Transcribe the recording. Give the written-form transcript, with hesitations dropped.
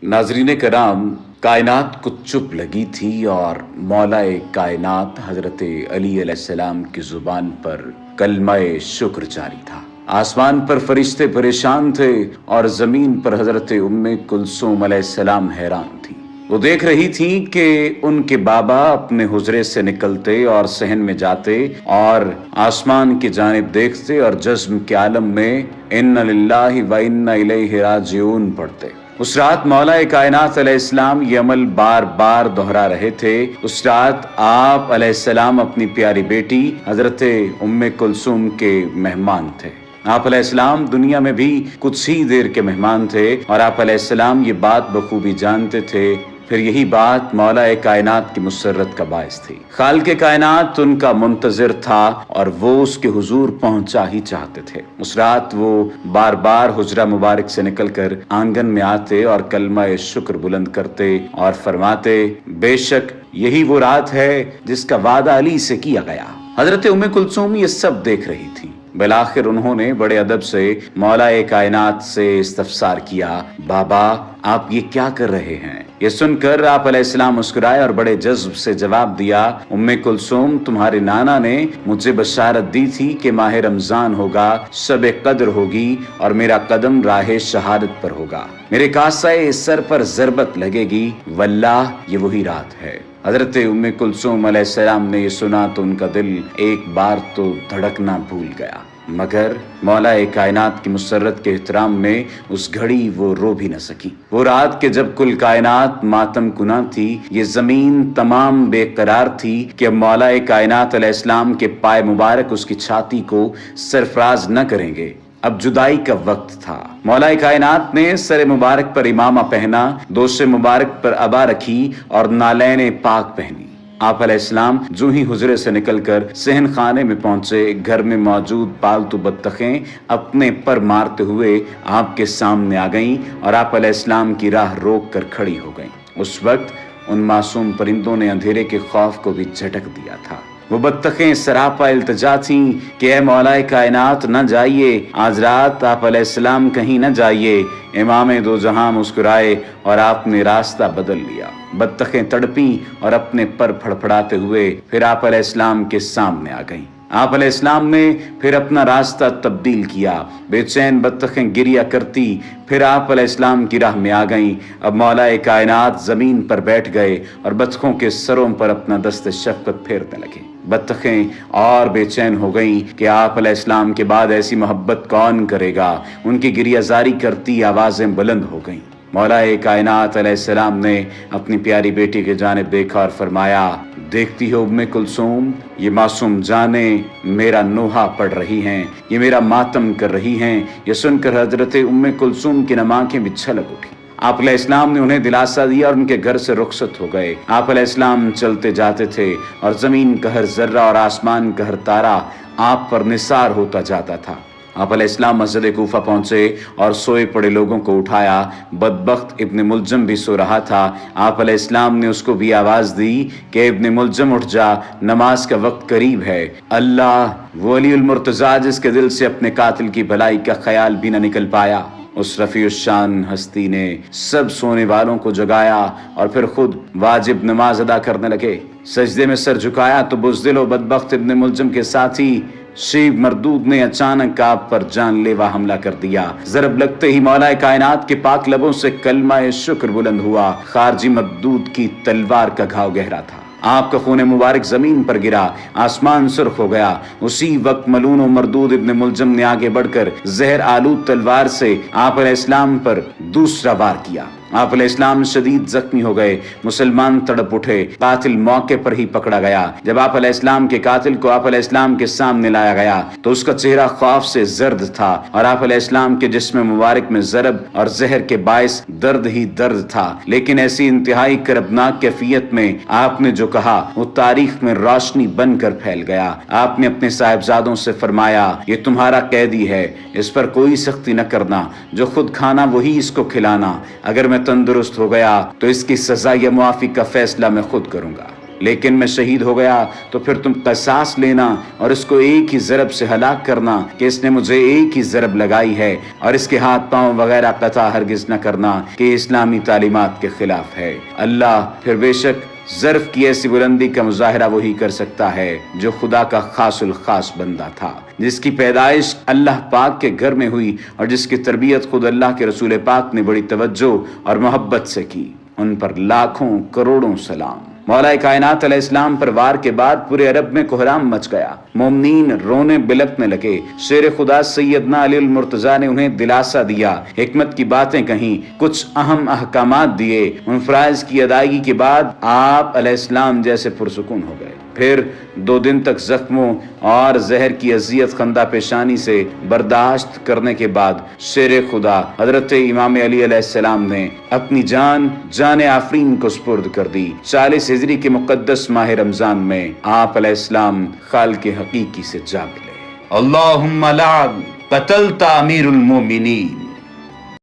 नाजरीन कराम, कायनात को चुप लगी थी और मौलाए कायनात हजरत अली अलैहिस्सलाम की जुबान पर कलमाए शुक्र जारी था। आसमान पर फरिश्ते परेशान थे और जमीन पर हजरत उम्मे कुलसूम अलैहिस्सलाम हैरान थी। वो देख रही थी कि उनके बाबा अपने हुजरे से निकलते और सहन में जाते और आसमान की जानिब देखते और जज्म के आलम में इन्ना लिल्लाहि व इन्ना इलैहि राजिऊन पढ़ते। उस रात मौलाए कायनात अलैहिस्सलाम ये अमल बार बार दोहरा रहे थे। उस रात आप अलैहिस्सलाम अपनी प्यारी बेटी हजरत उम्मे कुलसूम के मेहमान थे। आप अलैहिस्सलाम दुनिया में भी कुछ ही देर के मेहमान थे और आप अलैहिस्सलाम ये बात बखूबी जानते थे। फिर यही बात मौलाए कायनात की मुसर्रत का बायस थी। खालिक़े कायनात उनका मुंतज़िर था और वो उसके हुजूर पहुंचा ही चाहते थे। उस रात वो बार बार हुजरा मुबारक से निकलकर आंगन में आते और कलमा शुक्र बुलंद करते और फरमाते, बेशक यही वो रात है जिसका वादा अली से किया गया। हजरत उम्मे कुलसूम ये सब देख रही थी। बिलाखिर उन्होंने बड़े अदब से मौलाए कायनात से इस्तफसार किया, बाबा आप ये क्या कर रहे हैं? ये सुनकर आप अलैहिस्सलाम मुस्कुराए और बड़े जज्ब से जवाब दिया, उम्मे कुलसूम तुम्हारे नाना ने मुझे बशारत दी थी कि माह रमजान होगा, शब कद्र होगी और मेरा कदम राह शहादत पर होगा, मेरे कासाए सर पर ज़रबत लगेगी, वल्लाह ये वही रात है। हजरत उम्मे कुलसूम अलैहिस्सलाम ने ये सुना तो उनका दिल एक बार तो धड़कना भूल गया, मगर मौलाए कायनात की मुसर्रत के एहतराम में उस घड़ी वो रो भी न सकी। वो रात के जब कुल कायनात मातम कुना थी, ये जमीन तमाम बेकरार थी कि अब मौलाए कायनात अलैहिस्सलाम के पाए मुबारक उसकी छाती को सरफराज न करेंगे। अब जुदाई का वक्त था। मौलाए कायनात ने सर मुबारक पर इमामा पहना, दोसे मुबारक पर अबा रखी और नालैन पाक पहनी। आप अलैहिस्सलाम जो ही हुजरे से निकलकर सहन खाने में पहुंचे, घर में मौजूद पालतू बत्तखें अपने पर मारते हुए आपके सामने आ गईं और आप अलैहिस्सलाम की राह रोक कर खड़ी हो गईं। उस वक्त उन मासूम परिंदों ने अंधेरे के खौफ को भी झटक दिया था। वो बत्तखें सरापा इल्तिजा थीं कि ऐ मौलाए कायनात न जाइए, आज रात आप अलैहिस्सलाम कहीं न जाइए। इमाम दो जहां मुस्कुराए और आपने रास्ता बदल लिया। बत्तखें तड़पी और अपने पर फड़फड़ाते हुए फिर आप अलैहिस्सलाम के सामने आ गईं। आप अलैहिस्सलाम ने फिर अपना रास्ता तब्दील किया। बेचैन बत्तखें गिरिया करती फिर आप अलैहिस्सलाम की राह में आ गईं। अब मौलाए कायनात जमीन पर बैठ गए और बत्तखों के सरों पर अपना दस्ते शफकत फेरने लगे। बत्तखें और बेचैन हो गईं कि आप अलैहिस्सलाम के बाद ऐसी मोहब्बत कौन करेगा। उनकी गिरियाजारी करती आवाजें बुलंद हो गईं। मौलाए कायनात अलैहिस्सलाम ने अपनी प्यारी बेटी के जानिब देखा और फरमाया, देखती हो उम्मे कुलसूम, ये मासूम जाने मेरा नोहा पढ़ रही हैं, ये मेरा मातम कर रही हैं। ये सुनकर हजरत उम्मे कुलसूम की नम आंखें भी छलक उठी। आप अलैहिस्सलाम ने उन्हें दिलासा दिया और उनके घर से रुखसत हो गए। आप अलैहिस्सलाम चलते जाते थे और जमीन का हर जर्रा और आसमान का हर तारा आप पर निसार होता जाता था। आप अलैहिस्सलाम मस्जिद कूफा पहुंचे और सोए पड़े लोगों को उठाया। बदबख्त इब्न मुलजम भी सो रहा था। आप अलैहिस्सलाम ने उसको भी आवाज दी कि इब्न मुलजम उठ जा, नमाज का वक्त करीब है। अल्लाह वो अलीउल मुर्तज़ा जिसके दिल से अपने कातिल की भलाई का ख्याल भी न निकल पाया, उस रफ़ीउश्शान हस्ती ने सब सोने वालों को जगाया और फिर खुद वाजिब नमाज अदा करने लगे। सजदे में सर झुकाया तो बुज़दिल व बदबख्त इब्न मुलजम के साथी शीब मरदूद ने अचानक आप पर जानलेवा हमला कर दिया। जरब लगते ही मौलाए कायनात के पाक लबों से कलमा शुक्र बुलंद हुआ। खारजी मरदूद की तलवार का घाव गहरा था। आपका खून मुबारक जमीन पर गिरा, आसमान सुर्ख हो गया। उसी वक्त मलून और मरदूद इब्न मुलजम ने आगे बढ़कर जहर आलूद तलवार से आप अलैहिस्सलाम पर दूसरा वार किया। आप अलैहिस्सलाम शदीद जख्मी हो गए। मुसलमान तड़प उठे। कातिल मौके पर ही पकड़ा गया। जब आप अलैहिस्सलाम के कातिल को आप अलैहिस्सलाम के सामने लाया गया तो उसका चेहरा खौफ से जर्द था और आप अलैहिस्सलाम के जिस्म मुबारक में जरब और जहर के बायस दर्द ही दर्द था। लेकिन ऐसी इंतहाई करबनाक कैफियत में आपने जो कहा वो तारीख में रोशनी बनकर फैल गया। आपने अपने साहिबजादों से फरमाया, ये तुम्हारा कैदी है, इस पर कोई सख्ती न करना, जो खुद खाना वही इसको खिलाना। अगर मैं तंदुरुस्त हो गया तो इसकी सजा या मुआफी का फैसला मैं खुद करूंगा। لیکن میں شہید ہو گیا تو پھر تم قصاص لینا اور اس کو ایک ہی ضرب سے ہلاک کرنا کہ اس نے مجھے ایک ہی ضرب لگائی ہے، اور اس کے ہاتھ پاؤں وغیرہ قطع ہرگز نہ کرنا کہ اسلامی تعلیمات کے خلاف ہے۔ اللہ پھر بے شک ظرف کی ایسی بلندی کا مظاہرہ وہی کر سکتا ہے جو خدا کا خاص الخاص بندہ تھا، جس کی پیدائش اللہ پاک کے گھر میں ہوئی اور جس کی تربیت خود اللہ کے رسول پاک نے بڑی توجہ اور محبت سے کی۔ ان پر لاکھوں کروڑوں سلام۔ مولا کائنات علیہ السلام پر وار کے بعد پورے عرب میں کوہرام مچ گیا، مومنین رونے بلکنے لگے۔ شیر خدا سیدنا علی المرتضیٰ نے انہیں دلاسا دیا، حکمت کی باتیں کہیں، کچھ اہم احکامات دیے۔ ان فرائض کی ادائیگی کے بعد آپ علیہ السلام جیسے پرسکون ہو گئے۔ پھر 2 دن تک زخموں اور زہر کی اذیت خندہ پیشانی سے برداشت کرنے کے بعد شیر خدا حضرت امام علی علیہ السلام نے اپنی جان آفرین کو سپرد کر دی۔ 40 ہجری کے مقدس ماہ رمضان میں آپ علیہ السلام خالق حقیقی سے جاگ لے۔ اللہم لا قتلت امیر المومنین